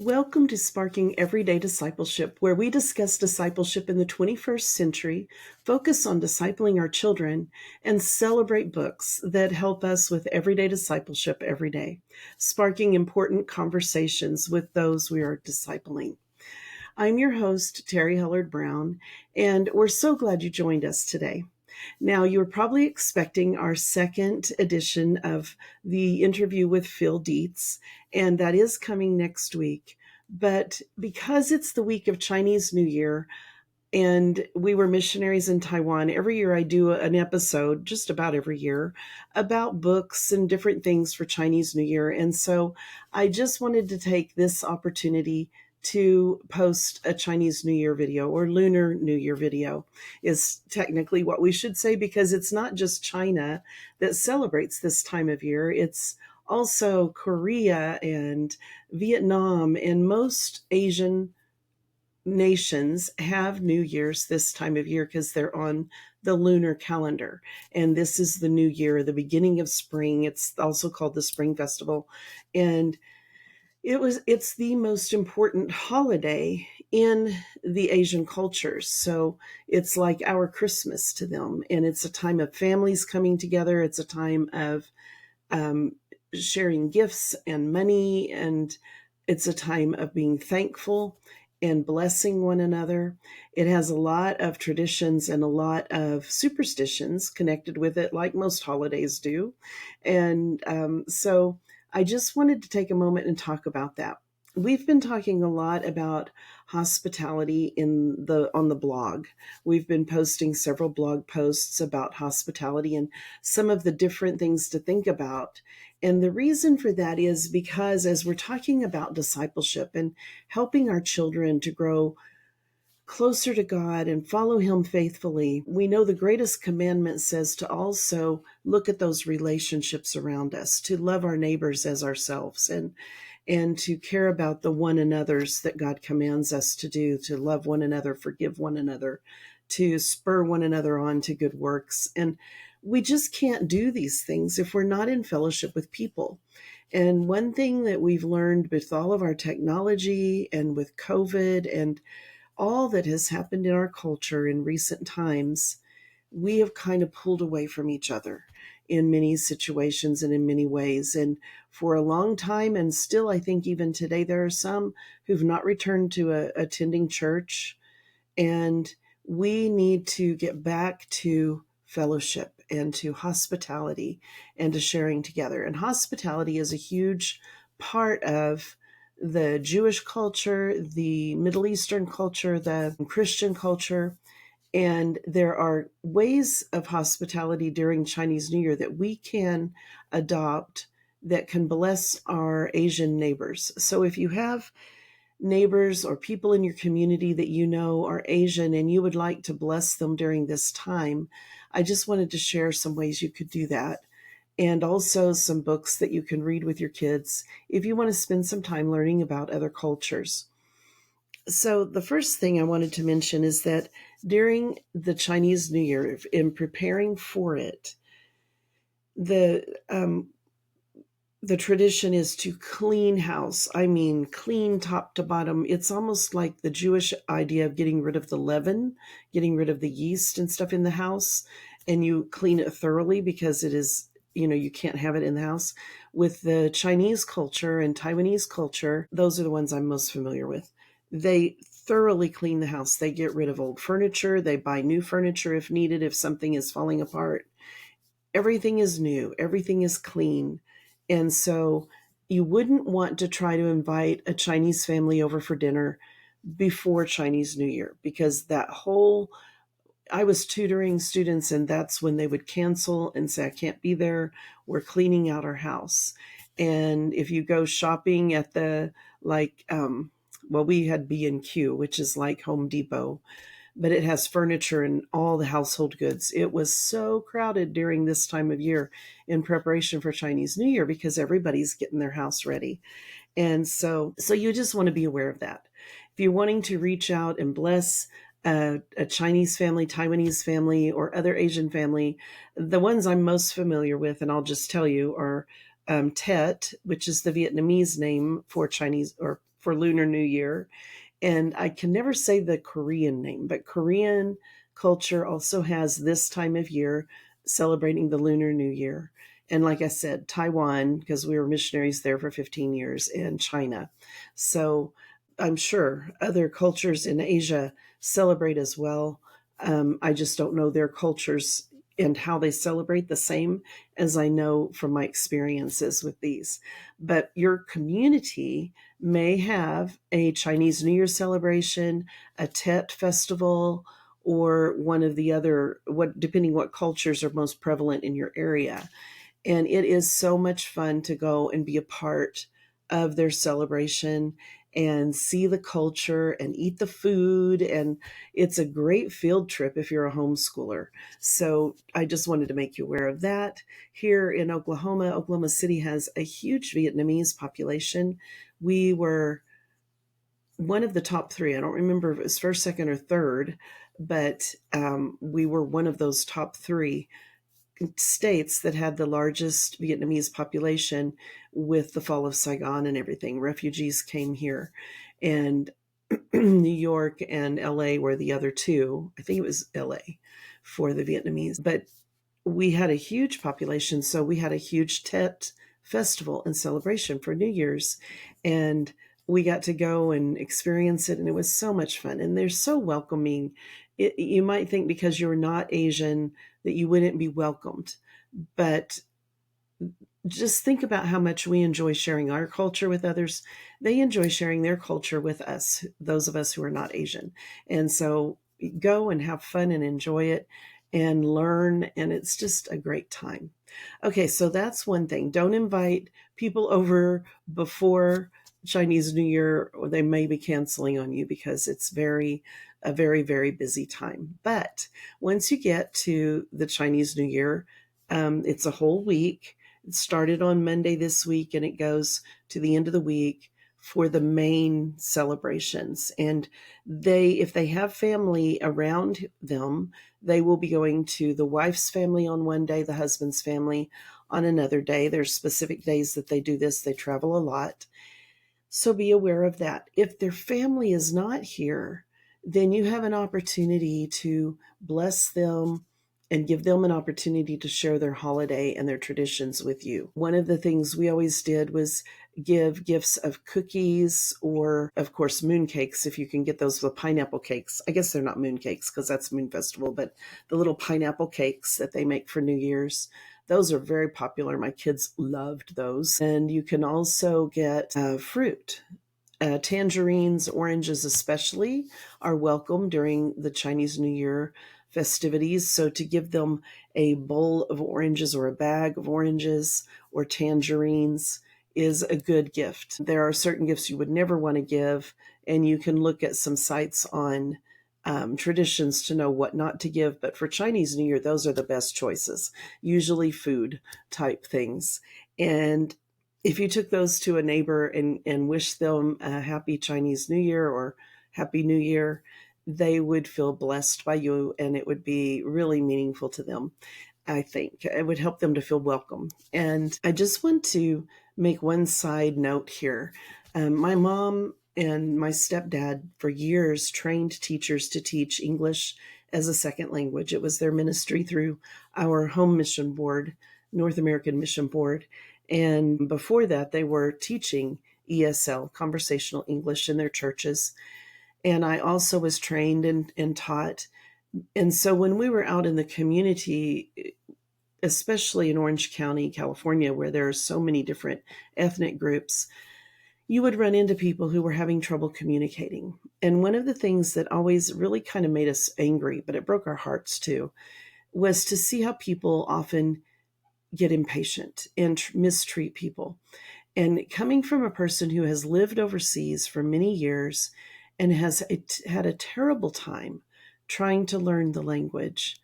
Welcome to Sparking Everyday Discipleship, where we discuss discipleship in the 21st century, focus on discipling our children, and celebrate books that help us with everyday discipleship every day, sparking important conversations with those we are discipling. I'm your host, Terrie Hellard-Brown, and we're so glad you joined us today. Now, you were probably expecting our second edition of the interview with Phil Dietz, and that is coming next week. But because it's the week of Chinese New Year, and we were missionaries in Taiwan, every year I do an episode, just about every year, about books and different things for Chinese New Year. And so I just wanted to take this opportunity to post a Chinese New Year video, or Lunar New Year video is technically what we should say, because it's not just China that celebrates this time of year. It's also Korea and Vietnam, and most Asian nations have New Year's this time of year because they're on the lunar calendar. And this is the new year, the beginning of spring. It's also called the Spring Festival. And it's the most important holiday in the Asian cultures. So it's like our Christmas to them. And it's a time of families coming together. It's a time of sharing gifts and money. And it's a time of being thankful and blessing one another. It has a lot of traditions and a lot of superstitions connected with it, like most holidays do. And so I just wanted to take a moment and talk about that. We've been talking a lot about hospitality on the blog. We've been posting several blog posts about hospitality and some of the different things to think about. And the reason for that is because as we're talking about discipleship and helping our children to grow closer to God and follow Him faithfully, we know the greatest commandment says to also look at those relationships around us, to love our neighbors as ourselves, and to care about the one another's that God commands us to do, to love one another, forgive one another, to spur one another on to good works. And we just can't do these things if we're not in fellowship with people. And one thing that we've learned with all of our technology and with COVID and all that has happened in our culture in recent times, we have kind of pulled away from each other in many situations and in many ways. And for a long time, and still I think even today, there are some who've not returned to attending church. And we need to get back to fellowship and to hospitality and to sharing together. And hospitality is a huge part of the Jewish culture, the Middle Eastern culture, the Christian culture. And there are ways of hospitality during Chinese New Year that we can adopt that can bless our Asian neighbors. So if you have neighbors or people in your community that you know are Asian and you would like to bless them during this time, I just wanted to share some ways you could do that. And also some books that you can read with your kids if you want to spend some time learning about other cultures. So the first thing I wanted to mention is that during the Chinese New Year, in preparing for it, the tradition is to clean house. I mean, clean top to bottom. It's almost like the Jewish idea of getting rid of the leaven, getting rid of the yeast and stuff in the house, and you clean it thoroughly because it is, you can't have it in the house. With the Chinese culture and Taiwanese culture, those are the ones I'm most familiar with. They thoroughly clean the house. They get rid of old furniture. They buy new furniture if needed, if something is falling apart. Everything is new. Everything is clean. And so you wouldn't want to try to invite a Chinese family over for dinner before Chinese New Year, because I was tutoring students and that's when they would cancel and say, I can't be there. We're cleaning out our house. And if you go shopping at we had B&Q, which is like Home Depot, but it has furniture and all the household goods. It was so crowded during this time of year in preparation for Chinese New Year because everybody's getting their house ready. And so you just want to be aware of that. If you're wanting to reach out and bless a Chinese family, Taiwanese family, or other Asian family, the ones I'm most familiar with, and I'll just tell you, are Tet, which is the Vietnamese name for Chinese or for Lunar New Year. And I can never say the Korean name, but Korean culture also has this time of year celebrating the Lunar New Year. And like I said, Taiwan, because we were missionaries there for 15 years, and China. So I'm sure other cultures in Asia celebrate as well. I just don't know their cultures and how they celebrate the same as I know from my experiences with these. But your community may have a Chinese New Year celebration, a Tet festival, or one of the other, what depending what cultures are most prevalent in your area. And it is so much fun to go and be a part of their celebration and see the culture and eat the food. And it's a great field trip if you're a homeschooler. So I just wanted to make you aware of that. Here in Oklahoma City has a huge Vietnamese population. We were one of the top three. I don't remember if it was first, second, or third, but we were one of those top three states that had the largest Vietnamese population with the fall of Saigon and everything. Refugees came here, and New York and LA were the other two. I think it was LA for the Vietnamese, but we had a huge population. So we had a huge Tet festival and celebration for New Year's, and we got to go and experience it. And it was so much fun. And they're so welcoming. You might think because you're not Asian that you wouldn't be welcomed, but just think about how much we enjoy sharing our culture with others. They enjoy sharing their culture with us, those of us who are not Asian. And so go and have fun and enjoy it and learn. And it's just a great time. Okay, so that's one thing. Don't invite people over before Chinese New Year, or they may be canceling on you because it's a very, very busy time. But once you get to the Chinese New Year, it's a whole week. It started on Monday this week and it goes to the end of the week for the main celebrations. And if they have family around them, they will be going to the wife's family on one day, the husband's family on another day. There's specific days that they do this. They travel a lot. So be aware of that. If their family is not here, then you have an opportunity to bless them and give them an opportunity to share their holiday and their traditions with you. One of the things we always did was give gifts of cookies or, of course, moon cakes, if you can get those with pineapple cakes. I guess they're not moon cakes because that's Moon Festival, but the little pineapple cakes that they make for New Year's. Those are very popular. My kids loved those. And you can also get fruit. Tangerines, oranges especially, are welcome during the Chinese New Year festivities. So to give them a bowl of oranges or a bag of oranges or tangerines is a good gift. There are certain gifts you would never want to give, and you can look at some sites on traditions to know what not to give. But for Chinese New Year, those are the best choices, usually food type things. And if you took those to a neighbor and wished them a happy Chinese New Year or Happy New Year, they would feel blessed by you and it would be really meaningful to them. I think it would help them to feel welcome. And I just want to make one side note here. My mom and my stepdad for years trained teachers to teach English as a second language. It was their ministry through our home mission board, North American Mission Board. And before that, they were teaching ESL, conversational English, in their churches. And I also was trained and taught. And so when we were out in the community, especially in Orange County, California, where there are so many different ethnic groups, you would run into people who were having trouble communicating. And one of the things that always really kind of made us angry, but it broke our hearts too, was to see how people often get impatient and mistreat people. And coming from a person who has lived overseas for many years and has had a terrible time trying to learn the language,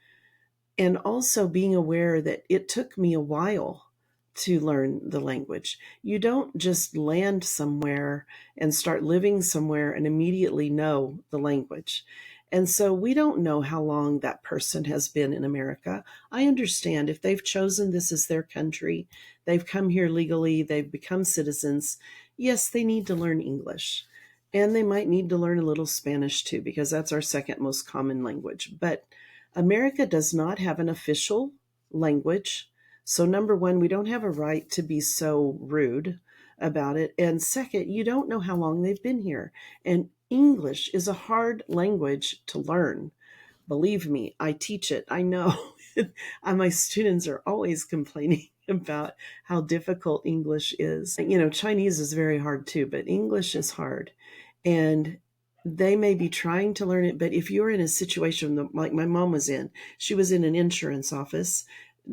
and also being aware that it took me a while to learn the language. You don't just land somewhere and start living somewhere and immediately know the language. And so we don't know how long that person has been in America. I understand if they've chosen this as their country, they've come here legally, they've become citizens. Yes, they need to learn English. And they might need to learn a little Spanish too, because that's our second most common language. But America does not have an official language. So, number one, we don't have a right to be so rude about it. And second, you don't know how long they've been here. And English is a hard language to learn. Believe me, I teach it. I know. My students are always complaining about how difficult English is. Chinese is very hard too, but English is hard. And they may be trying to learn it, but if you're in a situation like my mom was in, she was in an insurance office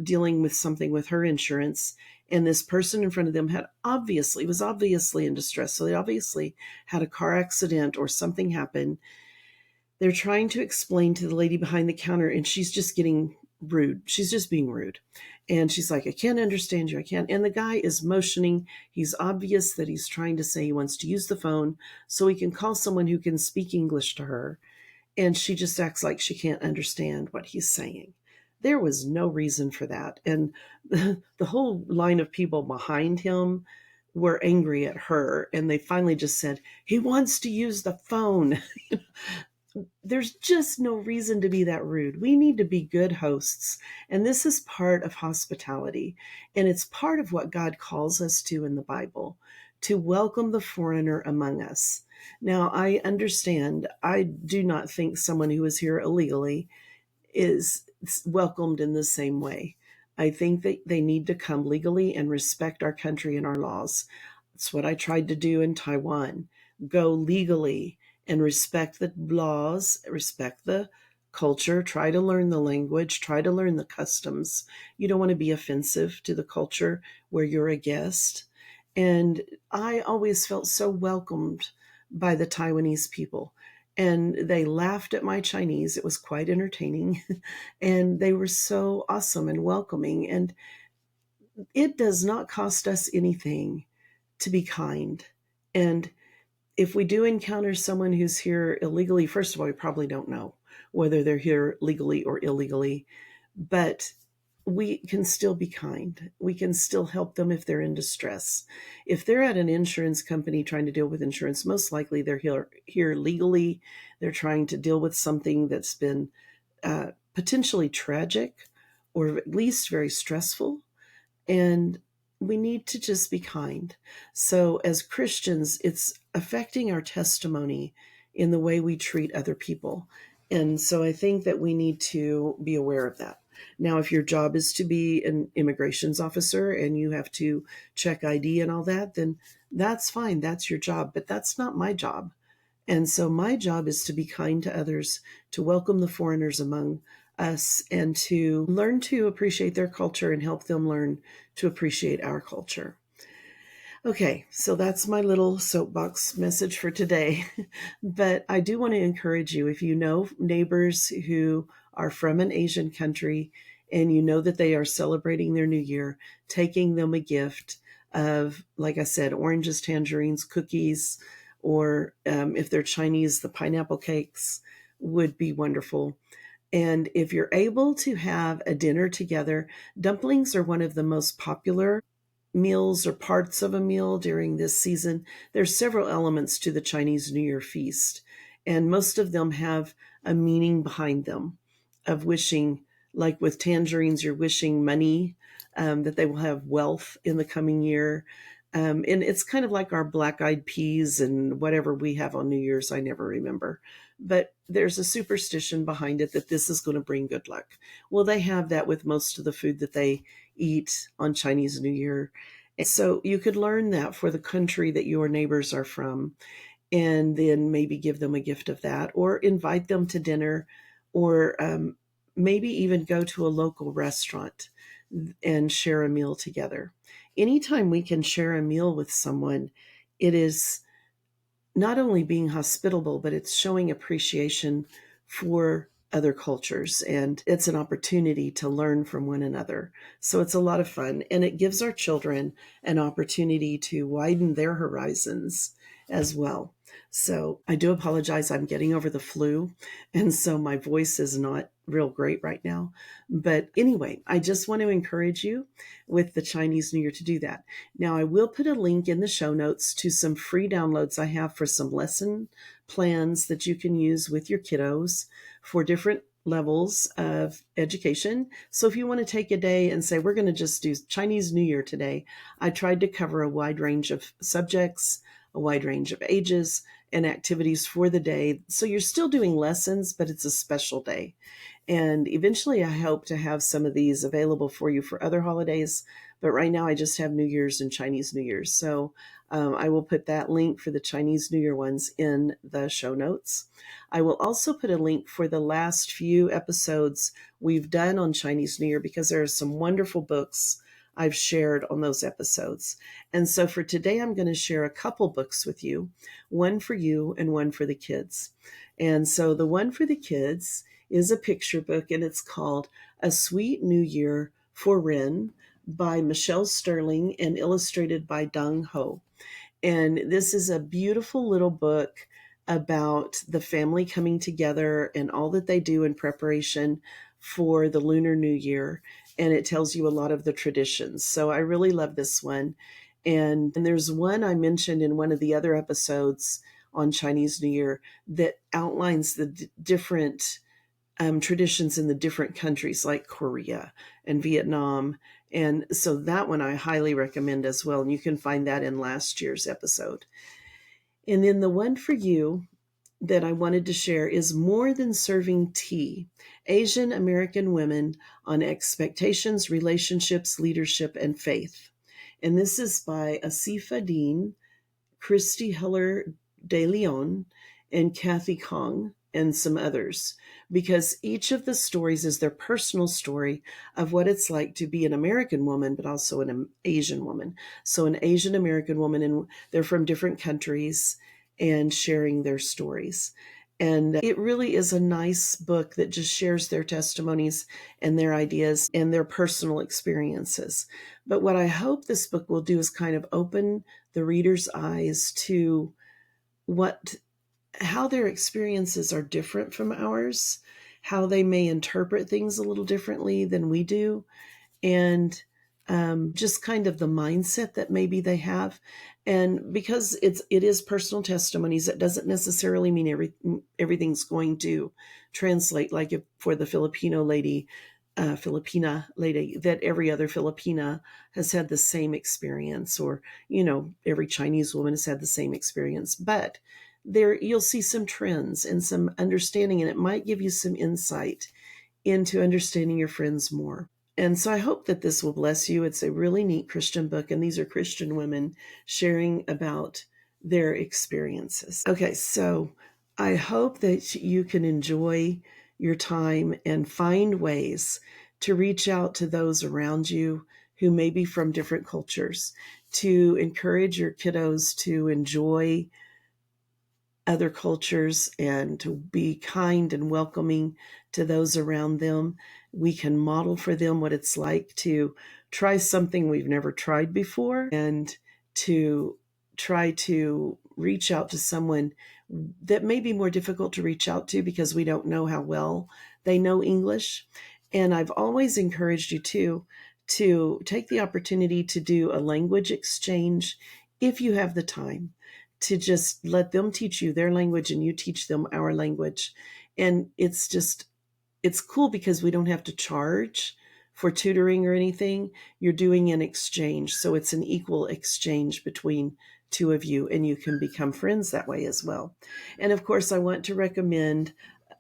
dealing with something with her insurance, and this person in front of them was obviously in distress. So they obviously had a car accident or something happened. They're trying to explain to the lady behind the counter, and she's just getting rude. She's just being rude. And she's like, I can't understand you. I can't. And the guy is motioning. He's obvious that he's trying to say he wants to use the phone so he can call someone who can speak English to her. And she just acts like she can't understand what he's saying. There was no reason for that. And the whole line of people behind him were angry at her. And they finally just said, he wants to use the phone. There's just no reason to be that rude. We need to be good hosts. And this is part of hospitality. And it's part of what God calls us to in the Bible, to welcome the foreigner among us. Now, I understand, I do not think someone who is here illegally is welcomed in the same way. I think that they need to come legally and respect our country and our laws. That's what I tried to do in Taiwan. Go legally and respect the laws, respect the culture, try to learn the language, try to learn the customs. You don't want to be offensive to the culture where you're a guest. And I always felt so welcomed by the Taiwanese people. And they laughed at my Chinese. It was quite entertaining. And they were so awesome and welcoming. And it does not cost us anything to be kind. And if we do encounter someone who's here illegally, first of all, we probably don't know whether they're here legally or illegally, but we can still be kind. We can still help them if they're in distress. If they're at an insurance company trying to deal with insurance, most likely they're here legally. They're trying to deal with something that's been potentially tragic or at least very stressful. And we need to just be kind. So, as Christians, it's affecting our testimony in the way we treat other people. And so, I think that we need to be aware of that. Now, if your job is to be an immigrations officer and you have to check ID and all that, then that's fine. That's your job. But that's not my job. And so, my job is to be kind to others, to welcome the foreigners among us, and to learn to appreciate their culture and help them learn to appreciate our culture. Okay, so that's my little soapbox message for today. But I do want to encourage you, if you know neighbors who are from an Asian country and you know that they are celebrating their new year, taking them a gift of, like I said, oranges, tangerines, cookies, or if they're Chinese, the pineapple cakes would be wonderful. And if you're able to have a dinner together, dumplings are one of the most popular meals or parts of a meal during this season. There's several elements to the Chinese New Year feast, and most of them have a meaning behind them of wishing, like with tangerines, you're wishing money, that they will have wealth in the coming year. And it's kind of like our black-eyed peas and whatever we have on New Year's, I never remember. But there's a superstition behind it that this is going to bring good luck. Well, they have that with most of the food that they eat on Chinese New Year. And so you could learn that for the country that your neighbors are from, and then maybe give them a gift of that, or invite them to dinner, or maybe even go to a local restaurant and share a meal together. Anytime we can share a meal with someone, it is not only being hospitable, but it's showing appreciation for other cultures. And it's an opportunity to learn from one another. So it's a lot of fun. And it gives our children an opportunity to widen their horizons as well. So I do apologize. I'm getting over the flu. And so my voice is not real great right now. But anyway, I just want to encourage you with the Chinese New Year to do that. Now, I will put a link in the show notes to some free downloads I have for some lesson plans that you can use with your kiddos for different levels of education. So if you want to take a day and say, we're going to just do Chinese New Year today, I tried to cover a wide range of subjects, a wide range of ages, and activities for the day. So you're still doing lessons, but it's a special day. And eventually, I hope to have some of these available for you for other holidays. But right now, I just have New Year's and Chinese New Year's. So I will put that link for the Chinese New Year ones in the show notes. I will also put a link for the last few episodes we've done on Chinese New Year because there are some wonderful books I've shared on those episodes. And so for today, I'm going to share a couple books with you, one for you and one for the kids. And so the one for the kids is a picture book, and it's called A Sweet New Year for Rin by Michelle Sterling and illustrated by Dong Ho. And this is a beautiful little book about the family coming together and all that they do in preparation for the Lunar New Year. And it tells you a lot of the traditions. So I really love this one. And there's one I mentioned in one of the other episodes on Chinese New Year that outlines the different traditions in the different countries like Korea and Vietnam. And so that one I highly recommend as well. And you can find that in last year's episode. And then the one for you that I wanted to share is More Than Serving Tea, Asian American Women on Expectations, Relationships, Leadership, and Faith. And this is by Asifa Dean, Terrie Hellard-Brown, and Kathy Kong, and some others, because each of the stories is their personal story of what it's like to be an American woman, but also an Asian woman. So an Asian American woman, and they're from different countries and sharing their stories. And it really is a nice book that just shares their testimonies and their ideas and their personal experiences. But what I hope this book will do is kind of open the reader's eyes to how their experiences are different from ours, how they may interpret things a little differently than we do, and just kind of the mindset that maybe they have. And because it is personal testimonies, it doesn't necessarily mean everything's going to translate like if for the Filipina lady, that every other Filipina has had the same experience, or every Chinese woman has had the same experience. But there you'll see some trends and some understanding, and it might give you some insight into understanding your friends more. And so I hope that this will bless you. It's a really neat Christian book, and these are Christian women sharing about their experiences. Okay, so I hope that you can enjoy your time and find ways to reach out to those around you who may be from different cultures, to encourage your kiddos to enjoy other cultures and to be kind and welcoming to those around them. We can model for them what it's like to try something we've never tried before, and to try to reach out to someone that may be more difficult to reach out to because we don't know how well they know English. And I've always encouraged you to take the opportunity to do a language exchange if you have the time, to just let them teach you their language and you teach them our language. And it's cool because we don't have to charge for tutoring or anything. You're doing an exchange. So it's an equal exchange between two of you, and you can become friends that way as well. And of course, I want to recommend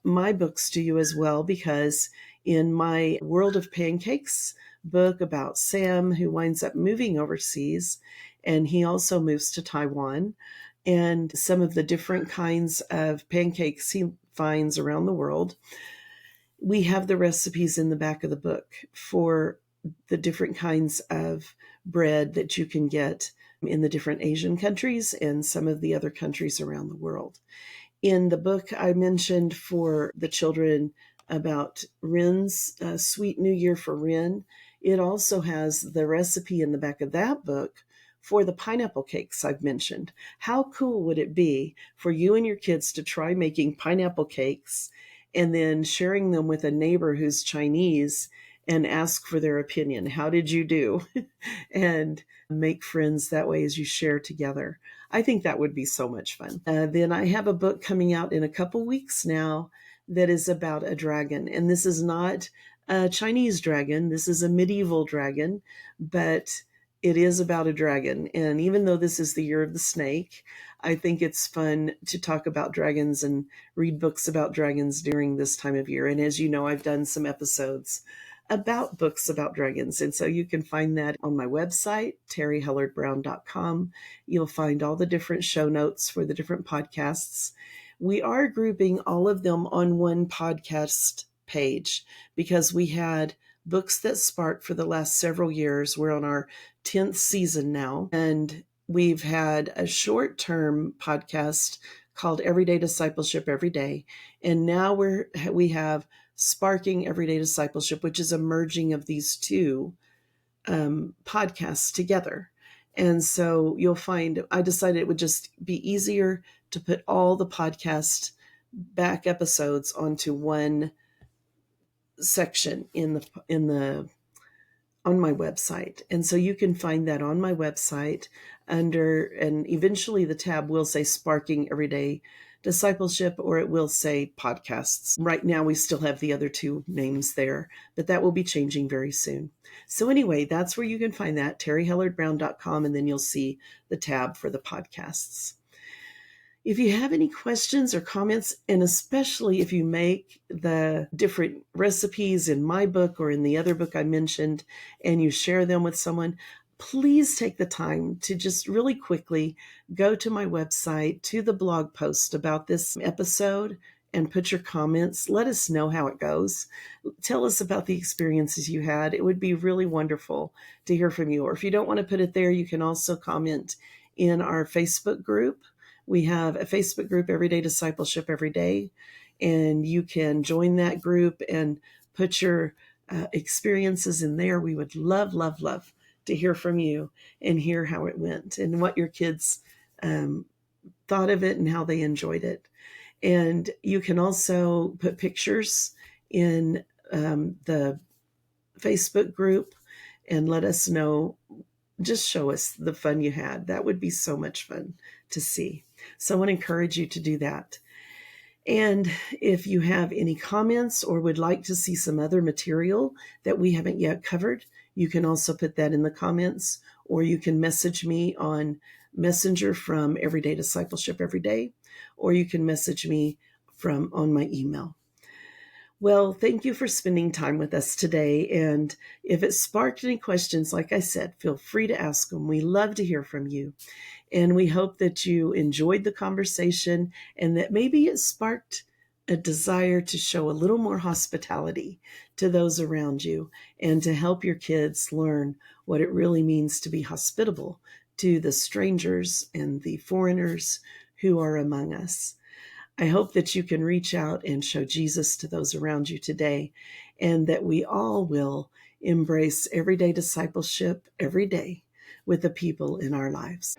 my books to you as well, because in my World of Pancakes book about Sam, who winds up moving overseas, and he also moves to Taiwan, and some of the different kinds of pancakes he finds around the world, we have the recipes in the back of the book for the different kinds of bread that you can get in the different Asian countries and some of the other countries around the world. In the book I mentioned for the children about Rin's Sweet New Year for Rin, it also has the recipe in the back of that book for the pineapple cakes I've mentioned. How cool would it be for you and your kids to try making pineapple cakes and then sharing them with a neighbor who's Chinese and ask for their opinion? How did you do? And make friends that way as you share together. I think that would be so much fun. Then I have a book coming out in a couple weeks now that is about a dragon. And this is not a Chinese dragon, this is a medieval dragon, but it is about a dragon. And even though this is the year of the snake, I think it's fun to talk about dragons and read books about dragons during this time of year. And as you know, I've done some episodes about books about dragons. And so you can find that on my website, terriehellard-brown.com. You'll find all the different show notes for the different podcasts. We are grouping all of them on one podcast page because we had books that sparked for the last several years. We're on our 10th season now, and we've had a short-term podcast called Everyday Discipleship Every Day. And now we have Sparking Everyday Discipleship, which is a merging of these two podcasts together. And so you'll find, I decided it would just be easier to put all the podcast back episodes onto one section on my website. And so you can find that on my website under, and eventually the tab will say Sparking Everyday Discipleship, or it will say podcasts. Right now we still have the other two names there, but that will be changing very soon. So anyway, that's where you can find that, terriehellard-brown.com, and then you'll see the tab for the podcasts. If you have any questions or comments, and especially if you make the different recipes in my book or in the other book I mentioned, and you share them with someone, please take the time to just really quickly go to my website, to the blog post about this episode, and put your comments. Let us know how it goes. Tell us about the experiences you had. It would be really wonderful to hear from you. Or if you don't want to put it there, you can also comment in our Facebook group. We have a Facebook group, Everyday Discipleship Every Day, and you can join that group and put your experiences in there. We would love, love, love to hear from you and hear how it went and what your kids thought of it and how they enjoyed it. And you can also put pictures in the Facebook group and let us know, just show us the fun you had. That would be so much fun to see. So I want to encourage you to do that. And if you have any comments or would like to see some other material that we haven't yet covered, you can also put that in the comments, or you can message me on Messenger from Everyday Discipleship Every Day, or you can message me on my email. Well, thank you for spending time with us today. And if it sparked any questions, like I said, feel free to ask them. We love to hear from you. And we hope that you enjoyed the conversation and that maybe it sparked a desire to show a little more hospitality to those around you and to help your kids learn what it really means to be hospitable to the strangers and the foreigners who are among us. I hope that you can reach out and show Jesus to those around you today, and that we all will embrace everyday discipleship every day with the people in our lives.